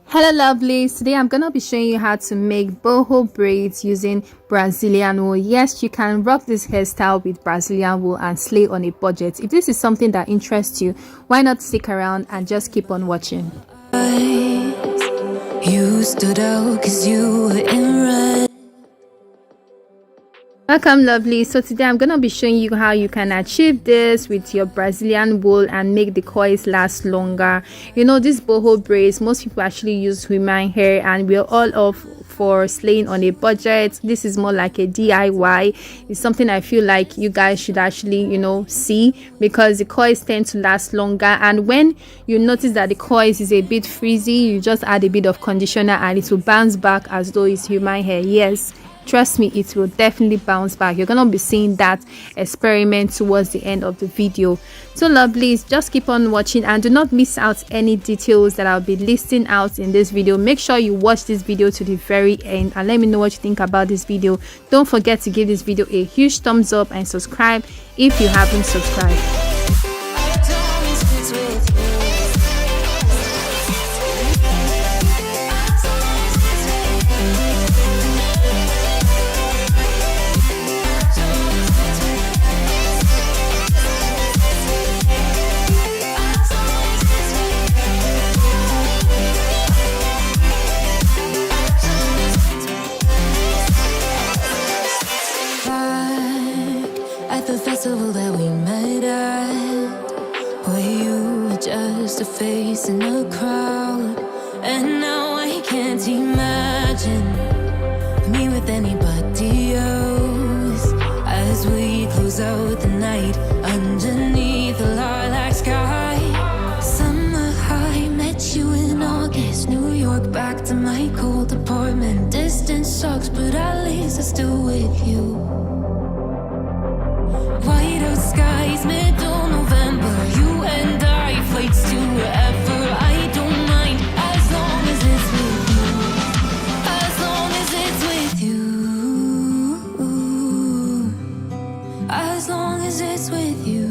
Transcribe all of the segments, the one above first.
Hello lovelies, today I'm gonna be showing you how to make boho braids using Brazilian wool. Yes, you can rock this hairstyle with Brazilian wool and slay on a budget. If this is something that interests you, why not stick around and just keep on watching. You stood out 'cause you were in red. Welcome lovely. So today I'm gonna be showing you how you can achieve this with your Brazilian wool and make the coils last longer. You know, these boho braids, most people actually use human hair, and we're all off for slaying on a budget. This is more like a DIY. It's something I feel like you guys should actually, see, because the coils tend to last longer, and when you notice that the coils is a bit frizzy, you just add a bit of conditioner and it will bounce back as though it's human hair. Yes, trust me, it will definitely bounce back. You're gonna be seeing that experiment towards the end of the video. So lovelies, just keep on watching and do not miss out any details that I'll be listing out in this video. Make sure you watch this video to the very end and let me know what you think about this video. Don't forget to give this video a huge thumbs up and subscribe if you haven't subscribed. The festival that we met at, where you were just a face in a crowd, and now I can't imagine me with anybody else. As we close out the night underneath the lilac sky, summer high, met you in August, New York, back to my cold apartment. Distance sucks, but at least I'm still with you. White out skies, middle November, you and I, flights to wherever. I don't mind as long as it's with you. As long as it's with you. As long as it's with you.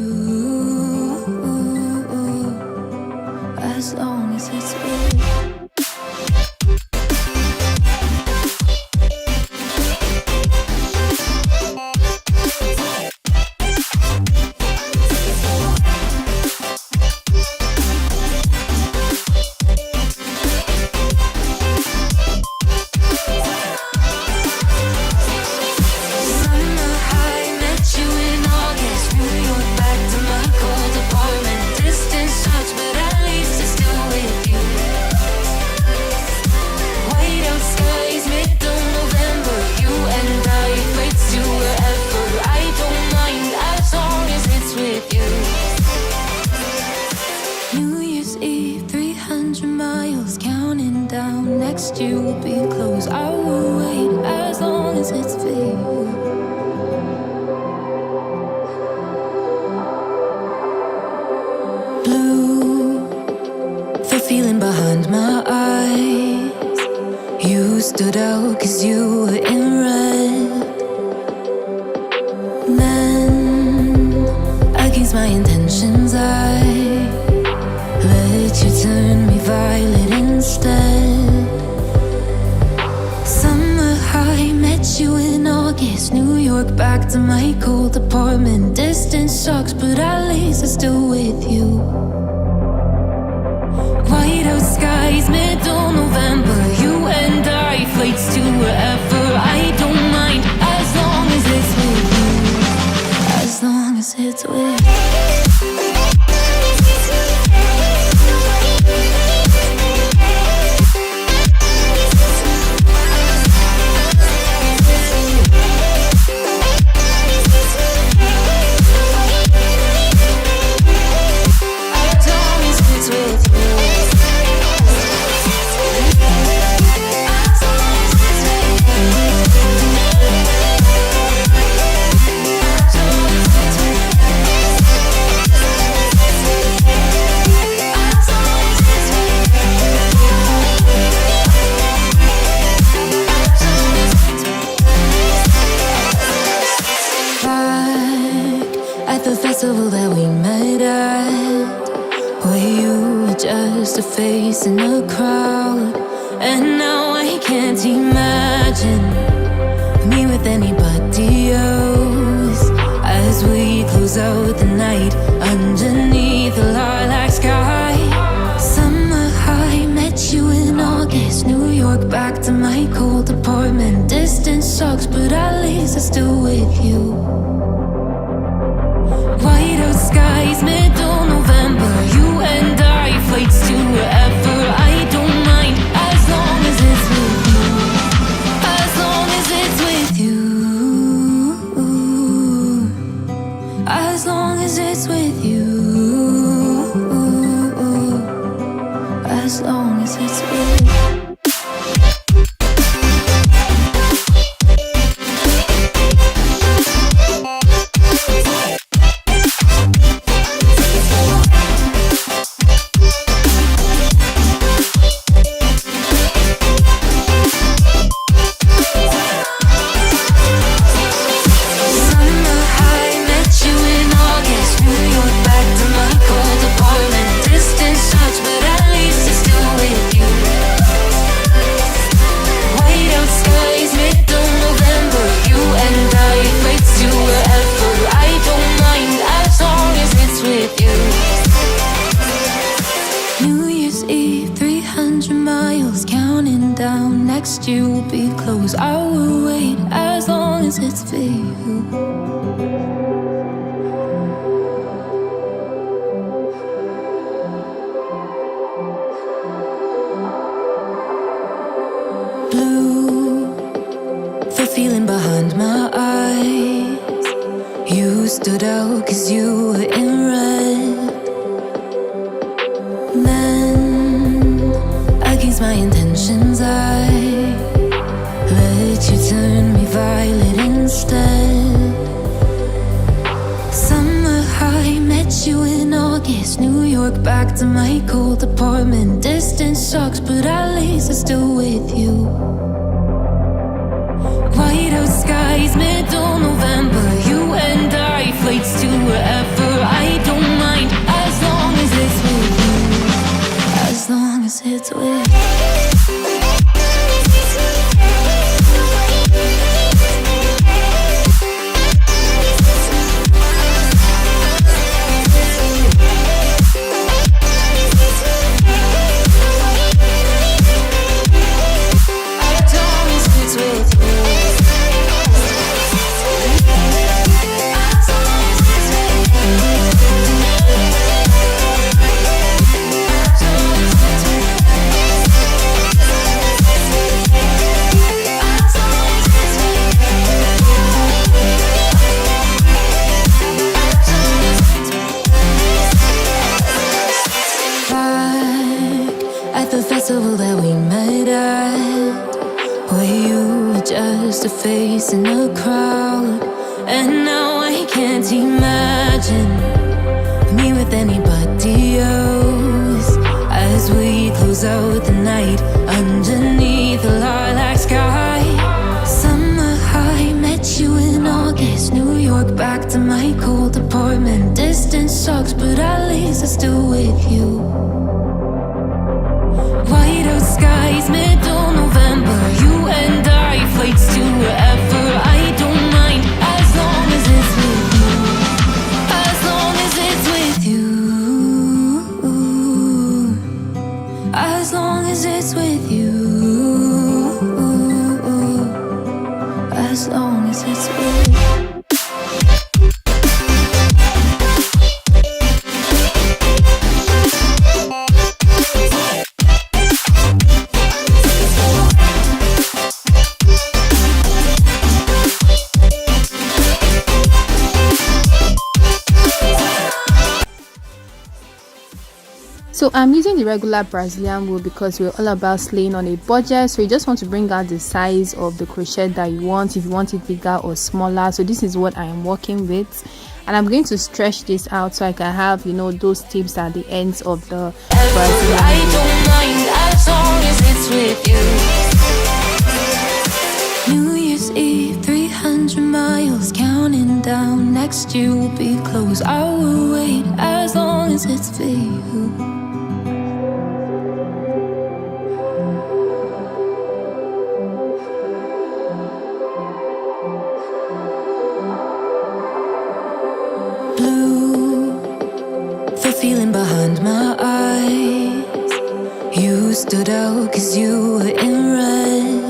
As long as it's with you. Next year will be close. I will wait as long as it's for you. Blue, the feeling behind my eyes. You stood out 'cause you were in red. Then, against my intentions, I let you turn me violet instead. Met you in August, New York, back to my cold apartment. Distance sucks, but at least I'm still with you. White out skies, middle November, you and I, flights to wherever. I don't mind as long as it's with you. As long as it's with you. can't imagine me with anybody else. As we close out the night underneath the lilac sky. Summer high, met you in August. New York, back to my cold apartment. Distance sucks, but at least I'm still with you. White out skies, middle November. You and I, flights to wherever. I don't mind, as long as it's with you. As long as it's with you. As long as it's with you. As long as it's with you. You will be close. I will wait as long as it's for you. Blue, the feeling behind my eyes. You stood out 'cause you were in red. Then, against my intentions, I let you turn me violet instead. Summer high, met you in August. New York, back to my cold apartment. Distance sucks, but at least I'm still with you. White out skies, middle November. You and I, flights to wherever. I don't mind, as long as it's with you. As long as it's with you. That we met at, where you were just a face in a crowd. And now I can't imagine me with anybody else. As we close out the night underneath the lilac sky. Summer high, met you in August. New York, back to my cold apartment. Distance sucks, but at least I'm still with you. White out skies, middle November. You and I, flights to wherever. I don't mind, as long as it's with you. As long as it's with you. As long as it's with you. As long as it's with you. So I'm using the regular Brazilian wool because we're all about slaying on a budget. So you just want to bring out the size of the crochet that you want, if you want it bigger or smaller. So this is what I am working with, and I'm going to stretch this out so I can have, you know, those tips at the ends of the Brazilian. I don't mind, as long as it's with you. New Year's Eve, 300 miles, counting down. Next year will be close. I will wait as long as it's for you. stood out cause you were in red.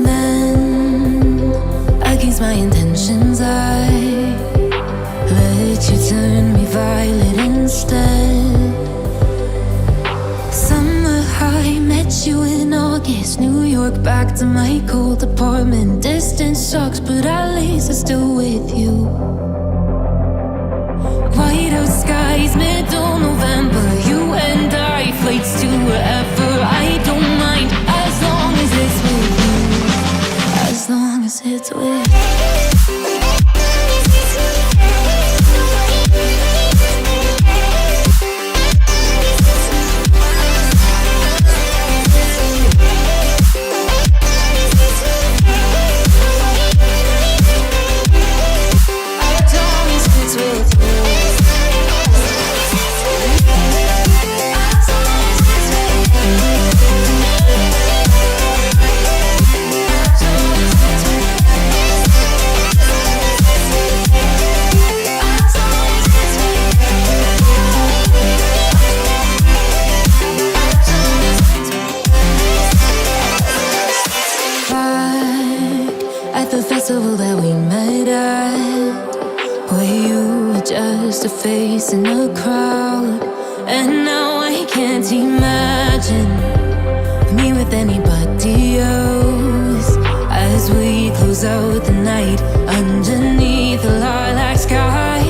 Then, against my intentions, I let you turn me violet instead. Summer high, met you in August. New York, back to my cold apartment. Distance sucks, but at least I'm still with you. White out skies, middle November. You and I, flights to wherever. I don't mind, as long as it's with you. As long as it's with you. That we met at, where you were just a face in a crowd. And now I can't imagine me with anybody else, as we close out the night underneath the lilac sky.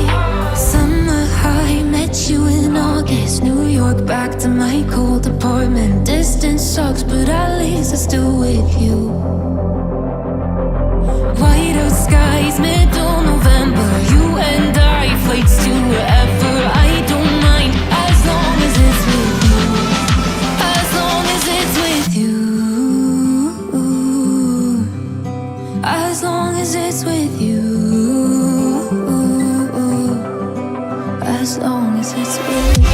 Summer high, met you in August. New York, back to my cold apartment. Distance sucks, but at least I'm still with you. White out skies, middle November. You and I, flights to wherever. I don't mind, as long as it's with you. As long as it's with you. As long as it's with you. As long as it's with you.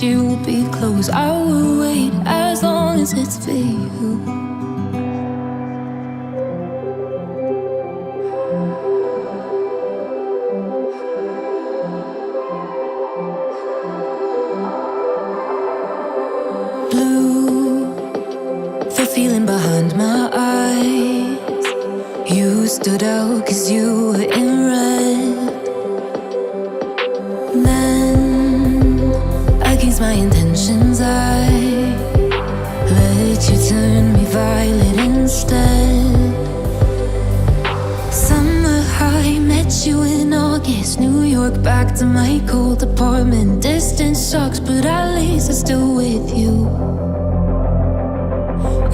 You'll be close, I will wait as long as it's for you. Blue, the feeling behind my eyes. You stood out cause you were in red. Against my intentions, I let you turn me violet instead. Summer high, met you in August. New York, back to my cold apartment. Distance sucks, but at least I'm still with you.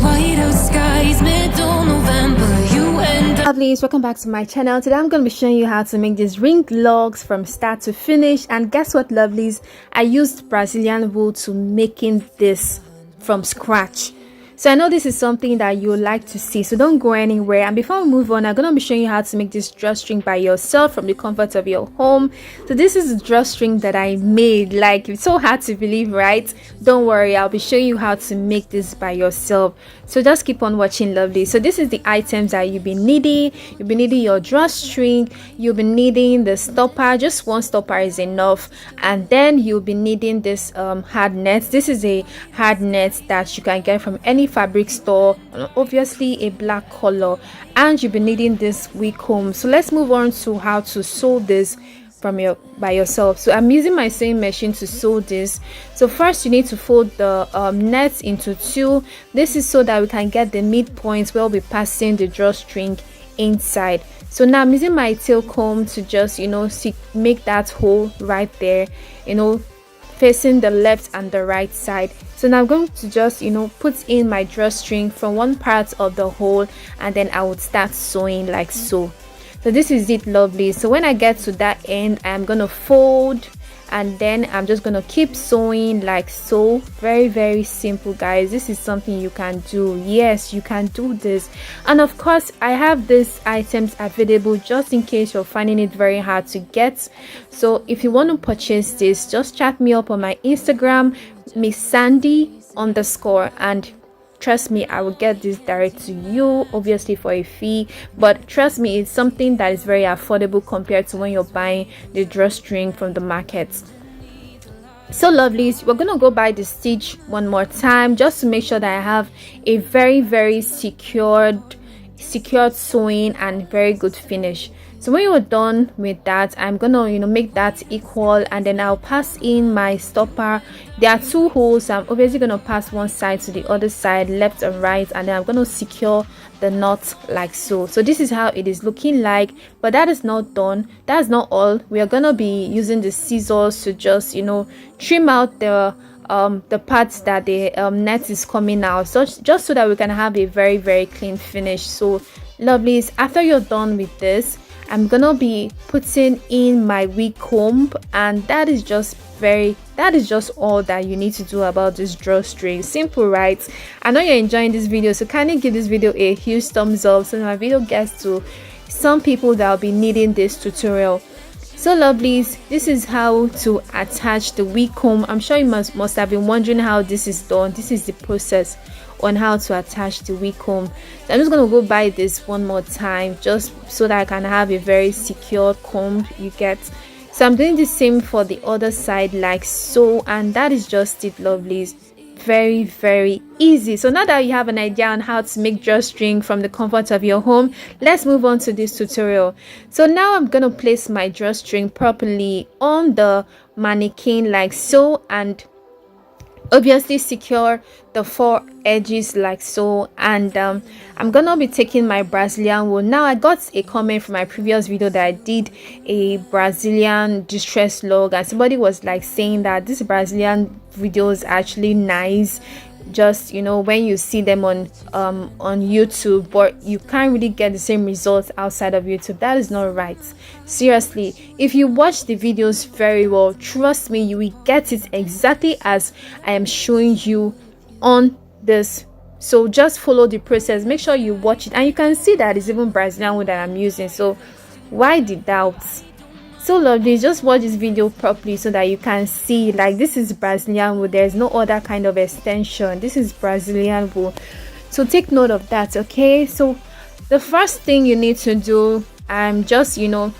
White out skies, middle November. You and I. Lovelies, welcome back to my channel. Today I'm going to be showing you how to make these ring logs from start to finish. And guess what, lovelies, I used Brazilian wool to making this from scratch. So I know this is something that you like to see, so don't go anywhere. And before we move on, I'm going to be showing you how to make this drawstring by yourself from the comfort of your home. So this is the drawstring that I made. Like, it's so hard to believe, right? Don't worry, I'll be showing you how to make this by yourself. So just keep on watching, lovely. So this is the items that you'll be needing. You'll be needing your drawstring, you'll be needing the stopper. Just one stopper is enough. And then you'll be needing this hard net. This is a hard net that you can get from any fabric store, obviously a black color. And you'll be needing this wig comb. So let's move on to how to sew this by yourself. So I'm using my sewing machine to sew this. So first you need to fold the net into two. This is so that we can get the midpoint where we'll be passing the drawstring inside. So now I'm using my tail comb to just, make that hole right there, facing the left and the right side. So now I'm going to just, you know, put in my drawstring from one part of the hole, and then I would start sewing like so. So this is it, lovely. So when I get to that end, I'm gonna fold, and then I'm just gonna keep sewing like so. Very, very simple, guys. This is something you can do. Yes, you can do this. And of course, I have these items available just in case you're finding it very hard to get. So if you want to purchase this, just chat me up on my Instagram, Miz Sandy _ and trust me, I will get this direct to you, obviously for a fee, but trust me, it's something that is very affordable compared to when you're buying the drawstring from the market. So lovelies, we're gonna go by the stitch one more time just to make sure that I have a very, very secured sewing and very good finish. So when you're done with that, I'm gonna, you know, make that equal, and then I'll pass in my stopper. There are 2 holes, so I'm obviously gonna pass one side to the other side, left and right, and then I'm gonna secure the knot like so. So this is how it is looking like, but that is not done. That's not all. We are gonna be using the scissors to just, you know, trim out the parts that the net is coming out, so just so that we can have a very, very clean finish. So lovelies, after you're done with this, I'm gonna be putting in my wig comb, and that is just all that you need to do about this drawstring. Simple, right? I know you're enjoying this video, so kindly give this video a huge thumbs up so my video gets to some people that will be needing this tutorial. So lovelies, this is how to attach the wig comb. I'm sure you must have been wondering how this is done. This is the process on how to attach the wig comb. So I'm just going to go by this one more time just so that I can have a very secure comb, you get. So I'm doing the same for the other side like so, and that is just it, lovelies. Very, very easy. So now that you have an idea on how to make drawstring from the comfort of your home, let's move on to this tutorial. So now I'm going to place my drawstring properly on the mannequin like so, and obviously secure the 4 edges like so. And I'm gonna be taking my Brazilian wool. Now I got a comment from my previous video that I did a Brazilian distress log, and somebody was like saying that this Brazilian video is actually nice, just, you know, when you see them on YouTube, but you can't really get the same results outside of YouTube. That is not right. Seriously, if you watch the videos very well, trust me, you will get it exactly as I am showing you on this. So just follow the process, make sure you watch it, and you can see that it's even Brazilian wool that I'm using. So why the doubts? So lovely, just watch this video properly so that you can see, like, this is Brazilian wool. There's no other kind of extension. This is Brazilian wool, so take note of that. Okay, so the first thing you need to do, I'm just, you know,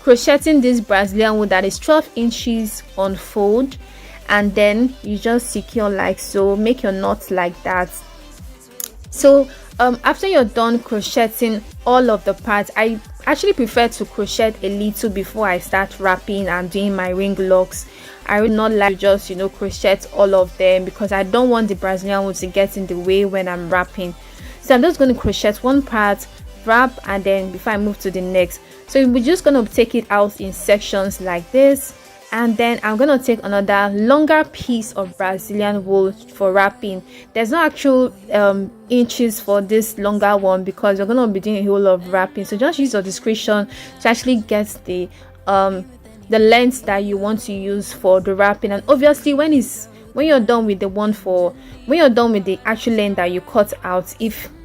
crocheting this Brazilian wool that is 12 inches on fold, and then you just secure like so. Make your knots like that. So after you're done crocheting all of the parts, I actually prefer to crochet a little before I start wrapping and doing my ring locks. I would not like to just, you know, crochet all of them because I don't want the Brazilian wool to get in the way when I'm wrapping. So I'm just going to crochet one part, wrap, and then before I move to the next. So we're just going to take it out in sections like this, and then I'm going to take another longer piece of Brazilian wool for wrapping. There's no actual inches for this longer one because you're going to be doing a whole lot of wrapping, so just use your discretion to actually get the length that you want to use for the wrapping. And obviously when you're done with the actual length that you cut out,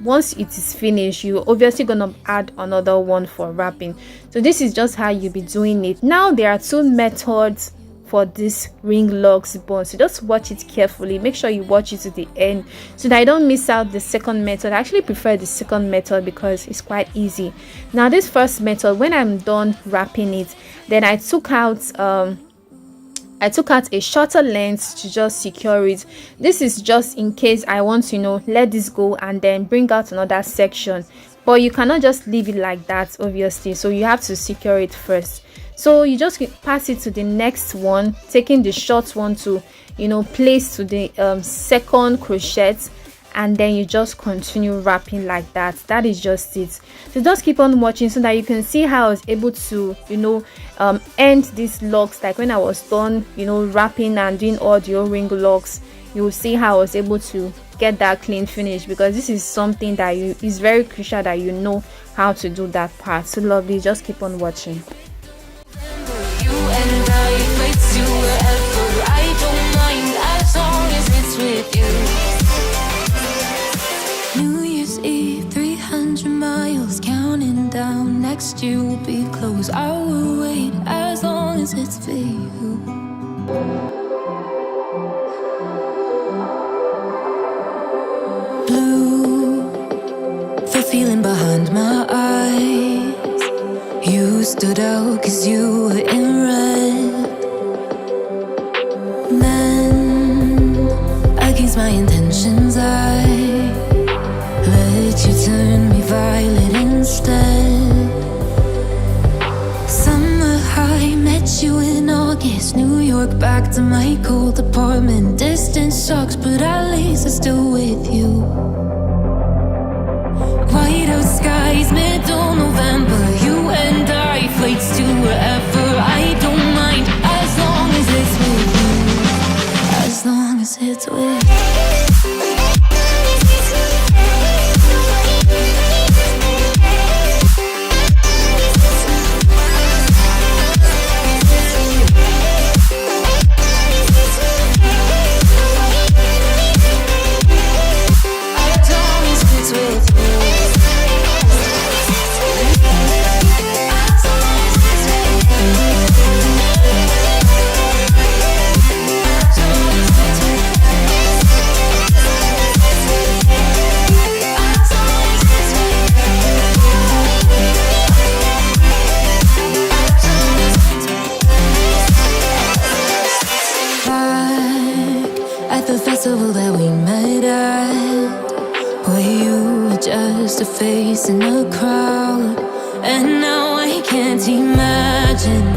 once it is finished, you're obviously gonna add another one for wrapping. So this is just how you'll be doing it. Now there are 2 methods for this ring locks bone, so just watch it carefully. Make sure you watch it to the end so that I don't miss out the second method. I actually prefer the second method because it's quite easy. Now this first method, when I'm done wrapping it, then I took out a shorter length to just secure it. This is just in case I want to, you know, let this go and then bring out another section, but you cannot just leave it like that, obviously, so you have to secure it first. So you just pass it to the next one, taking the short one to, you know, place to the second crochet, and then you just continue wrapping like that. That is just it. So just keep on watching so that you can see how I was able to, you know, end these locks. Like when I was done, you know, wrapping and doing all the O-ring locks, you will see how I was able to get that clean finish, because this is something that is very crucial that you know how to do that part. So lovely, just keep on watching. You and I flex to wherever. I don't mind as long as it's with you. New Year's Eve, 300 miles, counting down. Next year will be close. I will wait as long as it's for you. Blue, the feeling behind my eyes. You stood out 'cause you were in red. Then, against my intentions, I let you turn me violet instead. Summer high, met you in August. New York, back to my cold apartment. Distance sucks, but at least I'm still with you. White out skies, middle November. You and I, flights to wherever. I don't mind as long as it's with you. As long as it's with you. That we met at, where you were just a face in a crowd, and now I can't imagine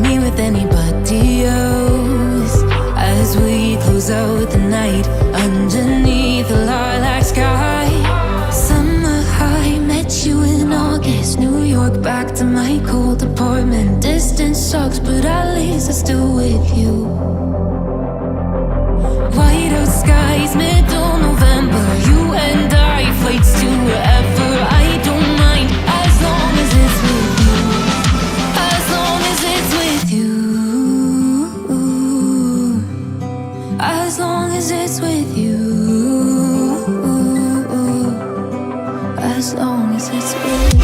me with anybody else. As we close out the night underneath the lilac sky. Summer high, met you in August. New York, back to my cold apartment. Distance sucks, but at least I'm still with you. White out skies, middle November. You and I, flights to wherever. I don't mind as long as it's with you. As long as it's with you. As long as it's with you. As long as it's with you.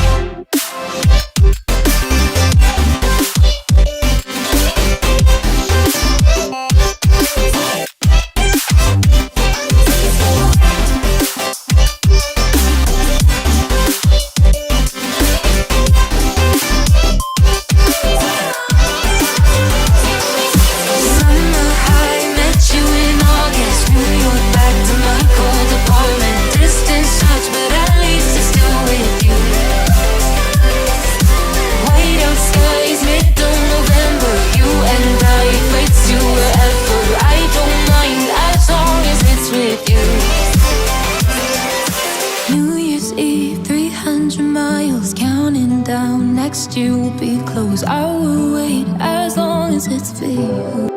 Next year will be close. I will wait as long as it's for you.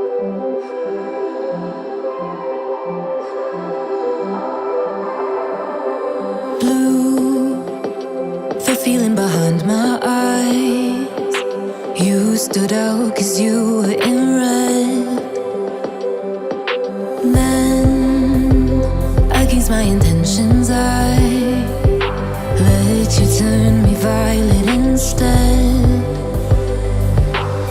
Blue, the feeling behind my eyes. You stood out 'cause you were in red. Then, against my intentions, I let you turn me violet instead.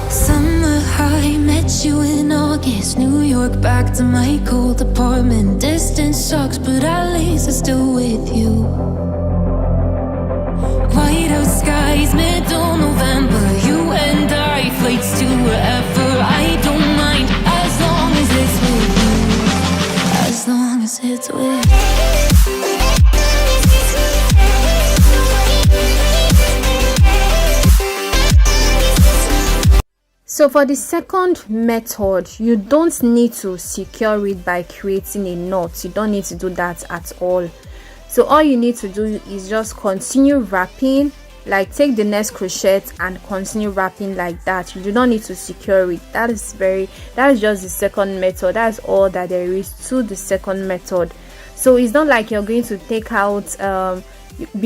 Summer high, met you in August. New York, back to my cold apartment. Distance sucks, but at least I'm still with you. White out skies, middle November. You and I, flights to wherever. I don't mind as long as it's with you. As long as it's with you. So for the second method, you don't need to secure it by creating a knot. You don't need to do that at all. So all you need to do is just continue wrapping, like take the next crochet and continue wrapping like that. You do not need to secure it. That is just the second method. That's all that there is to the second method. So it's not like you're going to take out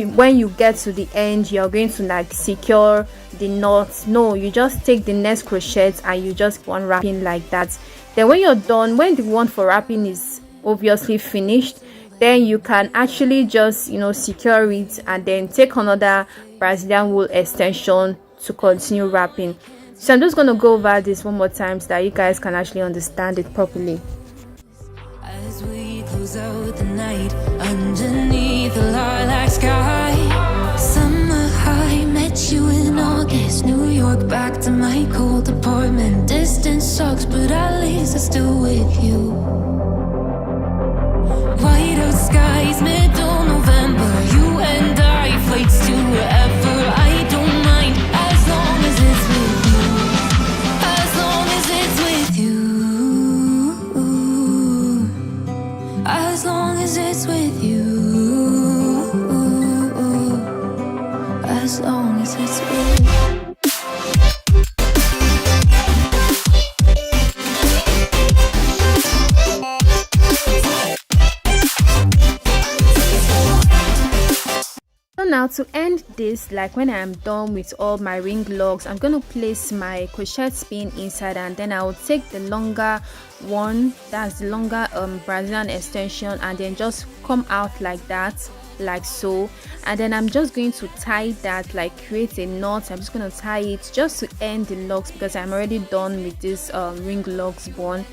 when you get to the end you're going to like secure the knots. No, you just take the next crochet and you just keep on wrapping like that. Then when you're done, when the one for wrapping is obviously finished, then you can actually just secure it and then take another Brazilian wool extension to continue wrapping. So I'm just going to go over this one more time so that you guys can actually understand it properly. As we close out the night underneath the lilac sky, summer high, met you in August, New York, back to my cold apartment. Distance sucks, but at least I'm still with you. White out skies, middle November, you and I, flights to wherever. I don't mind as long as it's with you. As long as it's with you. As long as it's with you. As long as it's with you. Now to end this, like when I am done with all my ring locks, I'm going to place my crochet pin inside, and then I will take the longer one, that's the longer Brazilian extension, and then just come out like that, like so. And then I'm just going to tie that, like create a knot. I'm just going to tie it just to end the locks because I'm already done with this ring locks bone.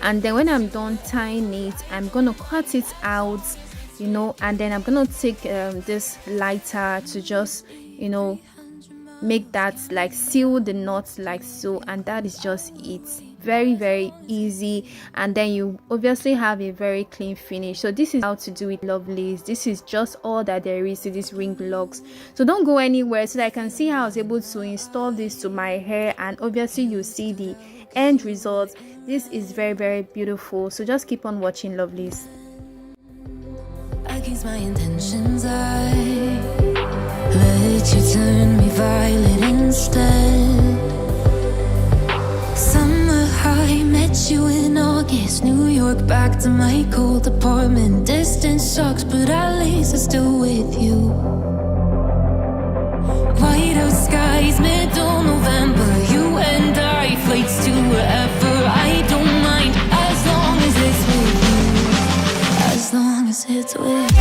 And then when I'm done tying it, I'm going to cut it out, and then I'm gonna take this lighter to just make that, like seal the knot like so, and that is just it. Very, very easy, and then you obviously have a very clean finish. So this is how to do it, lovelies. This is just all that there is to these ring locks. So don't go anywhere so that I can see how I was able to install this to my hair, and obviously you see the end result. This is very, very beautiful. So just keep on watching, lovelies. Against my intentions, I let you turn me violet instead. Summer high, met you in August, New York, back to my cold apartment. Distance sucks, but at least I'm still with you. White out skies, middle November, you and I, flights to wherever. I don't mind as long as it's with you. As long as it's with you.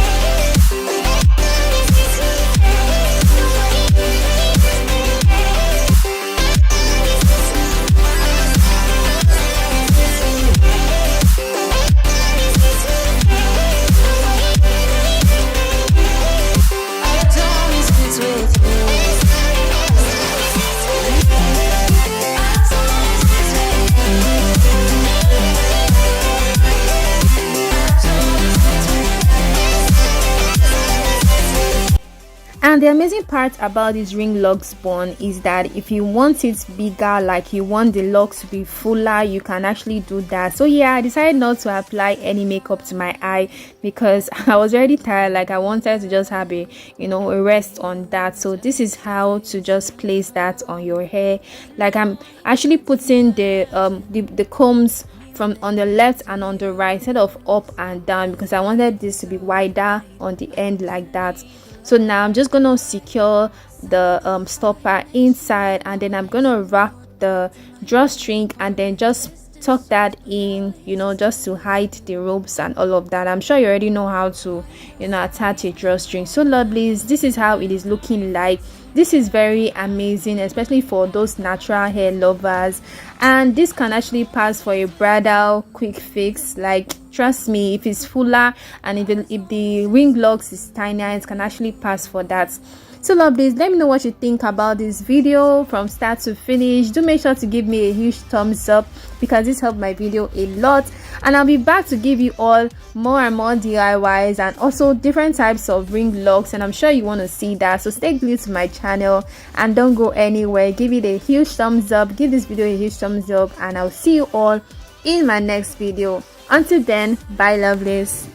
And the amazing part about this ring locks bun is that if you want it bigger, like you want the locks to be fuller, you can actually do that. So yeah, I decided not to apply any makeup to my eye because I was already tired. Like I wanted to just have a a rest on that. So this is how to just place that on your hair. Like I'm actually putting the combs from on the left and on the right instead of up and down because I wanted this to be wider on the end like that. So now I'm just gonna secure the stopper inside, and then I'm gonna wrap the drawstring and then just tuck that in, just to hide the ropes and all of that. I'm sure you already know how to attach a drawstring. So lovelies, this is how it is looking like. This is very amazing, especially for those natural hair lovers, and this can actually pass for a bridal quick fix. Like trust me, if it's fuller and if the ring locks is tinier, it can actually pass for that. So lovelies, let me know what you think about this video from start to finish. Do make sure to give me a huge thumbs up because this helped my video a lot, and I'll be back to give you all more and more DIYs and also different types of ring locks, and I'm sure you want to see that. So stay glued to my channel and don't go anywhere. Give it a huge thumbs up, give this video a huge thumbs up, and I'll see you all in my next video. Until then, bye lovelies.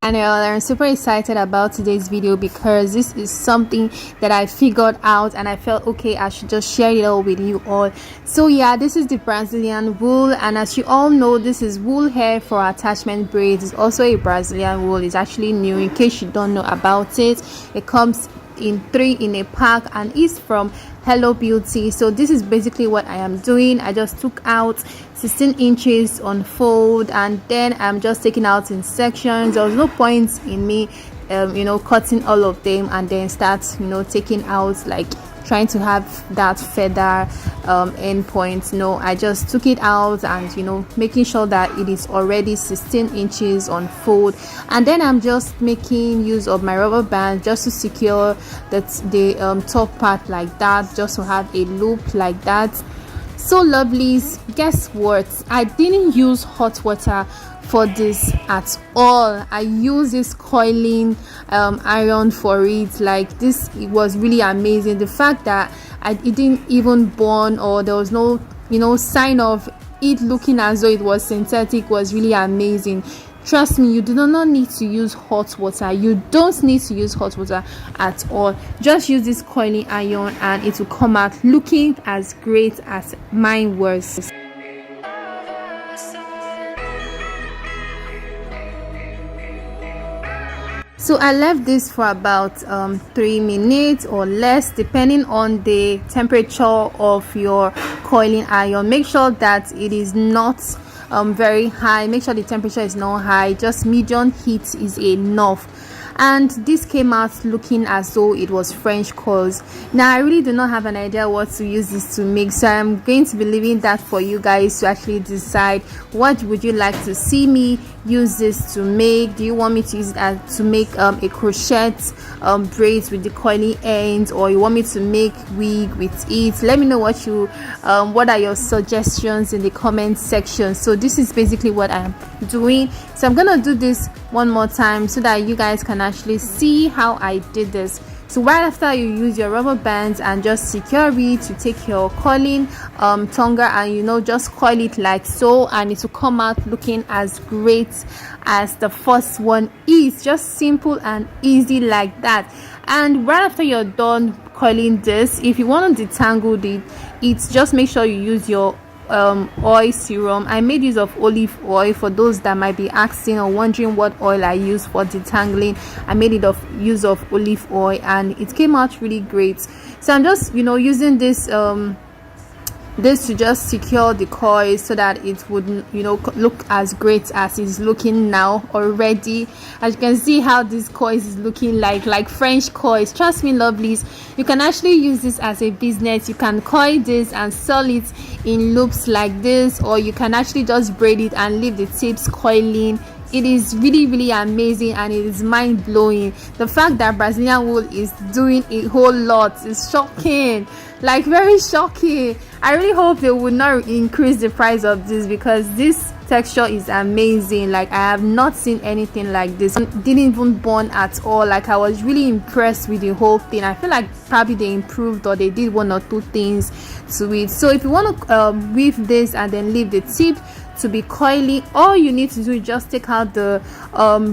And I'm super excited about today's video because this is something that I figured out and I felt okay, I should just share it all with you all. So yeah, this is the Brazilian wool, and as you all know, this is wool hair for attachment braids. It's also a Brazilian wool. It's actually new in case you don't know about it. It comes in 3 in a pack and is from Hello Beauty. So this is basically what I am doing. I just took out 16 inches on fold, and then I'm just taking out in sections. There was no point in me cutting all of them and then start taking out, like trying to have that feather end point. No, I just took it out and making sure that it is already 16 inches on fold, and then I'm just making use of my rubber band just to secure the top part like that, just to have a loop like that. So lovelies, guess what, I didn't use hot water for this at all. I used this coiling iron for it. Like this, it was really amazing. The fact that it didn't even burn, or there was no sign of it looking as though it was synthetic, was really amazing. Trust me, you do not need to use hot water. You don't need to use hot water at all. Just use this coiling iron and it will come out looking as great as mine was. So I left this for about 3 minutes or less, depending on the temperature of your coiling iron. Make sure that it is not very high. Make sure the temperature is not high, just medium heat is enough. And this came out looking as though it was French curls. Now I really do not have an idea what to use this to make, so I'm going to be leaving that for you guys to actually decide what would you like to see me use this to make? Do you want me to use it as to make a crochet braids with the coiling ends, or you want me to make wig with it? Let me know what you what are your suggestions in the comment section. So this is basically what I'm doing. So I'm gonna do this one more time so that you guys can actually see how I did this. So right after you use your rubber bands and just secure it, to take your coiling tonga and, you know, just coil it like so, and it will come out looking as great as the first one is. Just simple and easy like that. And right after you're done coiling this, if you want to detangle it, just make sure you use your oil serum. I made use of olive oil for those that might be asking or wondering what oil I use for detangling. I made it of use of olive oil and it came out really great. So I'm just, you know, using this this to just secure the coil so that it would, you know, look as great as it's looking now already. As you can see how this coil is looking like French coils. Trust me, lovelies, you can actually use this as a business. You can coil this and sell it in loops like this, or you can actually just braid it and leave the tips coiling. It is really amazing and it is mind-blowing. The fact that Brazilian wool is doing a whole lot is shocking, like very shocking. I really hope they would not increase the price of this, because this texture is amazing. Like, I have not seen anything like this. It didn't even burn at all. Like, I was really impressed with the whole thing. I feel like probably they improved or they did one or two things to it. So if you want to weave this and then leave the tip to be coily, all you need to do is just take out the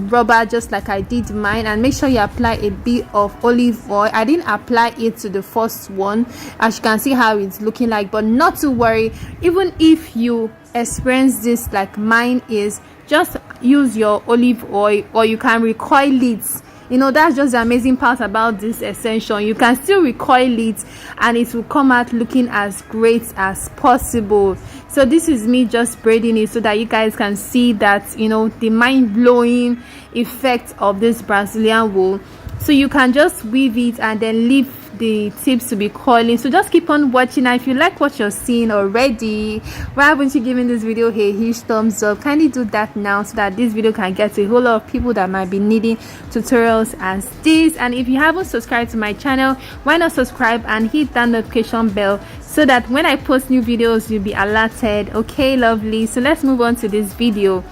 rubber, just like I did mine, and make sure you apply a bit of olive oil. I didn't apply it to the first one, as you can see how it's looking like, but not to worry. Even if you experience this like mine is, just use your olive oil, or you can recoil it. You know, that's just the amazing part about this extension. You can still recoil it and it will come out looking as great as possible. So this is me just braiding it so that you guys can see that, you know, the mind-blowing effect of this Brazilian wool. So you can just weave it and then leave the tips to be coiling. So just keep on watching, and if you like what you're seeing already, why haven't you given this video a huge thumbs up? Kindly do that now so that this video can get to a whole lot of people that might be needing tutorials as this. And if you haven't subscribed to my channel, why not subscribe and hit that notification bell so that when I post new videos you'll be alerted. Okay, lovely, so let's move on to this video.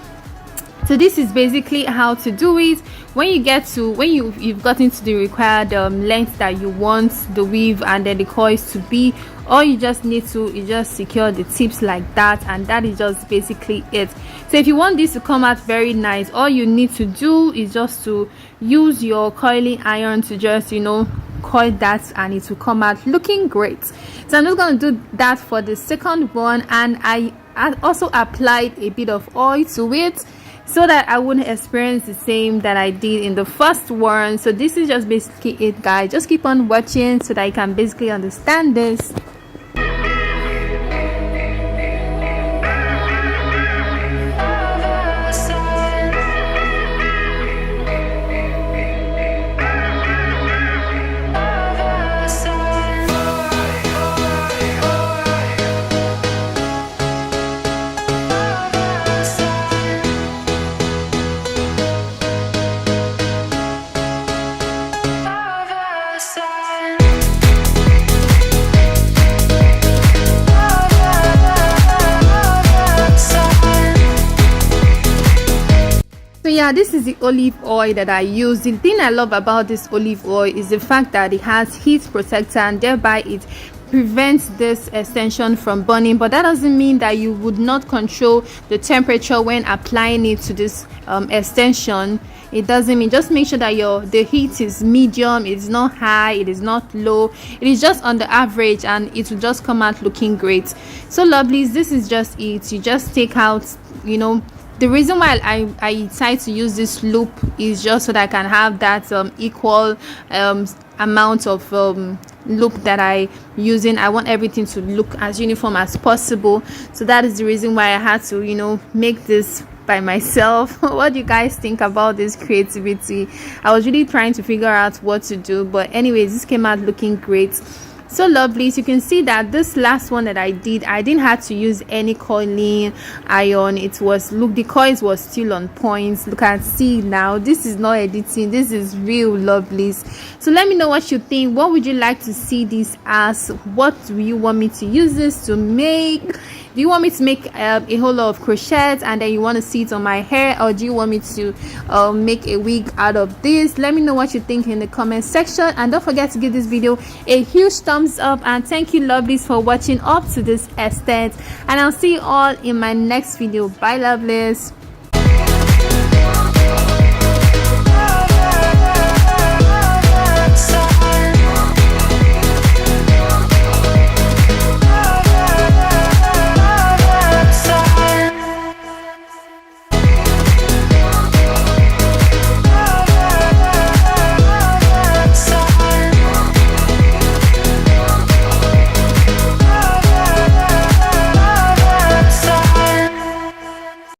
So this is basically how to do it. When you get to, when you've gotten to the required length that you want the weave and then the coils to be, all you just need to is just secure the tips like that, and that is just basically it. So if you want this to come out very nice, all you need to do is just to use your coiling iron to just, you know, coil that, and it will come out looking great. So I'm just going to do that for the second one, and I also applied a bit of oil to it so that I wouldn't experience the same that I did in the first one. So this is just basically it, guys. Just keep on watching so that you can basically understand this. Yeah, this is the olive oil that I use. The thing I love about this olive oil is the fact that it has heat protector, and thereby it prevents this extension from burning. But that doesn't mean that you would not control the temperature when applying it to this extension. It doesn't mean, just make sure that the heat is medium, it is not high, it is not low, it is just on the average, and it will just come out looking great. So lovelies, this is just it. You just take out, you know, the reason why I decided to use this loop is just so that I can have that equal amount of loop that I using. I want everything to look as uniform as possible. So that is the reason why I had to, you know, make this by myself. What do you guys think about this creativity? I was really trying to figure out what to do, but anyways, this came out looking great. So lovely, so you can see that this last one that I didn't have to use any coiling iron. It was, look, the coils was still on points. Look and see now, this is not editing, this is real lovelies. So let me know what you think. What would you like to see this as? What do you want me to use this to make? Do you want me to make a whole lot of crochets and then you want to see it on my hair, or do you want me to make a wig out of this? Let me know what you think in the comment section, and don't forget to give this video a huge thumbs up. And thank you lovelies for watching up to this extent, and I'll see you all in my next video. Bye lovelies.